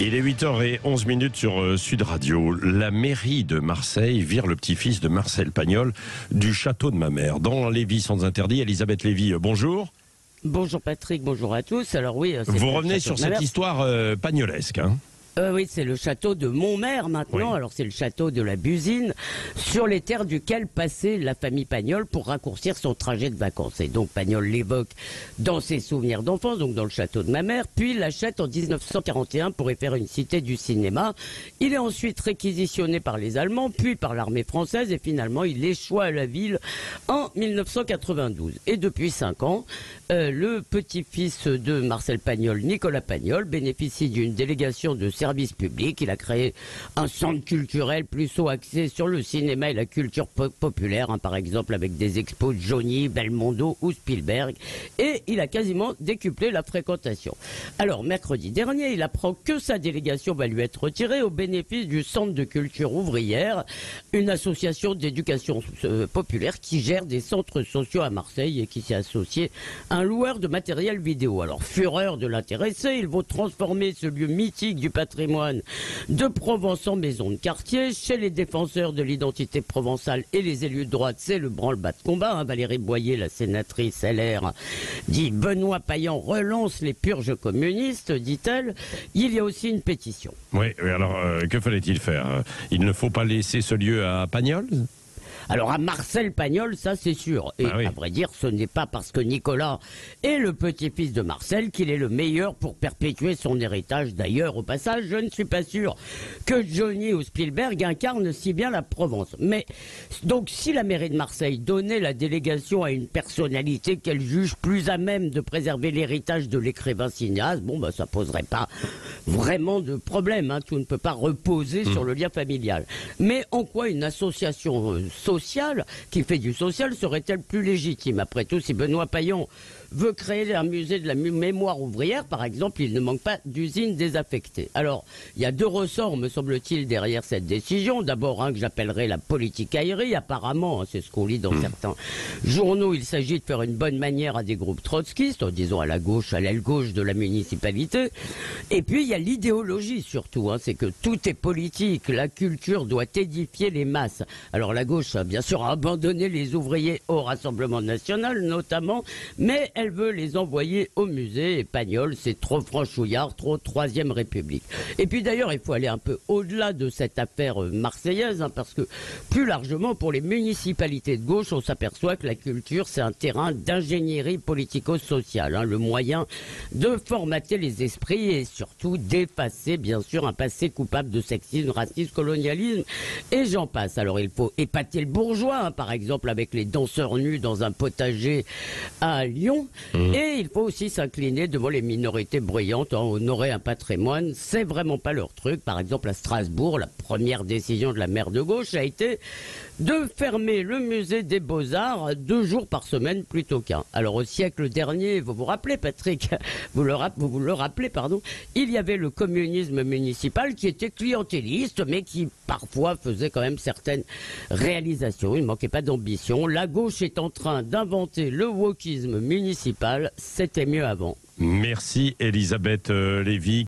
Il est 8h11 sur Sud Radio. La mairie de Marseille vire le petit-fils de Marcel Pagnol du château de ma mère. Dans Lévis sans interdit, Elisabeth Lévy, bonjour. Bonjour Patrick, bonjour à tous. Alors oui, vous revenez sur cette histoire pagnolesque, hein? Oui, c'est le château de Montmère maintenant. Oui. Alors c'est le château de la Busine, sur les terres duquel passait la famille Pagnol pour raccourcir son trajet de vacances. Et donc Pagnol l'évoque dans ses souvenirs d'enfance, donc dans le château de ma mère, puis il l'achète en 1941 pour y faire une cité du cinéma. Il est ensuite réquisitionné par les Allemands, puis par l'armée française, et finalement il échoue à la ville en 1992. Et depuis 5 ans, le petit-fils de Marcel Pagnol, Nicolas Pagnol, bénéficie d'une délégation de service public. Il a créé un centre culturel plutôt axé sur le cinéma et la culture populaire, hein, par exemple avec des expos de Johnny, Belmondo ou Spielberg. Et il a quasiment décuplé la fréquentation. Alors, mercredi dernier, il apprend que sa délégation va lui être retirée au bénéfice du Centre de culture ouvrière, une association d'éducation populaire qui gère des centres sociaux à Marseille et qui s'est associé à un loueur de matériel vidéo. Alors, fureur de l'intéressé, ils vont transformer ce lieu mythique du patrimoine de Provence en maison de quartier. Chez les défenseurs de l'identité provençale et les élus de droite, c'est le branle-bas de combat. Hein. Valérie Boyer, la sénatrice LR, dit Benoît Payan relance les purges communistes, dit-elle. Il y a aussi une pétition. Oui, alors que fallait-il faire? Il ne faut pas laisser ce lieu à Pagnol? Alors à Marcel Pagnol, ça c'est sûr. Et oui, à vrai dire, ce n'est pas parce que Nicolas est le petit-fils de Marcel qu'il est le meilleur pour perpétuer son héritage. D'ailleurs, au passage, je ne suis pas sûr que Johnny ou Spielberg incarnent si bien la Provence. Mais donc, si la mairie de Marseille donnait la délégation à une personnalité qu'elle juge plus à même de préserver l'héritage de l'écrivain cinéaste, bon, bah, ça poserait pas vraiment de problème. Hein. Tout ne peut pas reposer sur le lien familial. Mais en quoi une association sociale qui fait du social serait-elle plus légitime? Après tout, si Benoît Payan veut créer un musée de la mémoire ouvrière, par exemple, il ne manque pas d'usine désaffectée. Alors, il y a 2 ressorts, me semble-t-il, derrière cette décision. D'abord, un que j'appellerais la politicaillerie, apparemment, hein, c'est ce qu'on lit dans certains journaux. Il s'agit de faire une bonne manière à des groupes trotskistes, disons à la gauche, à l'aile gauche de la municipalité. Et puis, il y a l'idéologie, surtout. Hein, c'est que tout est politique. La culture doit édifier les masses. Alors, la gauche a bien sûr abandonné les ouvriers au Rassemblement national, notamment, mais elle veut les envoyer au musée. Et Pagnol, c'est trop franchouillard, trop Troisième République. Et puis d'ailleurs, il faut aller un peu au-delà de cette affaire marseillaise, hein, parce que plus largement, pour les municipalités de gauche, on s'aperçoit que la culture, c'est un terrain d'ingénierie politico-sociale, hein, le moyen de formater les esprits et surtout d'effacer, bien sûr, un passé coupable de sexisme, racisme, colonialisme, et j'en passe. Alors il faut épater le bourgeois, hein, par exemple, avec les danseurs nus dans un potager à Lyon. Et il faut aussi s'incliner devant les minorités bruyantes, hein, honorer un patrimoine, c'est vraiment pas leur truc. Par exemple, à Strasbourg, la première décision de la maire de gauche a été de fermer le musée des Beaux-Arts 2 jours par semaine plutôt qu'un. Alors au siècle dernier, vous vous rappelez Patrick, vous le rappelez, pardon, il y avait le communisme municipal qui était clientéliste, mais qui parfois faisait quand même certaines réalisations. Il ne manquait pas d'ambition. La gauche est en train d'inventer le wokisme municipal, c'était mieux avant. Merci Elisabeth Lévy.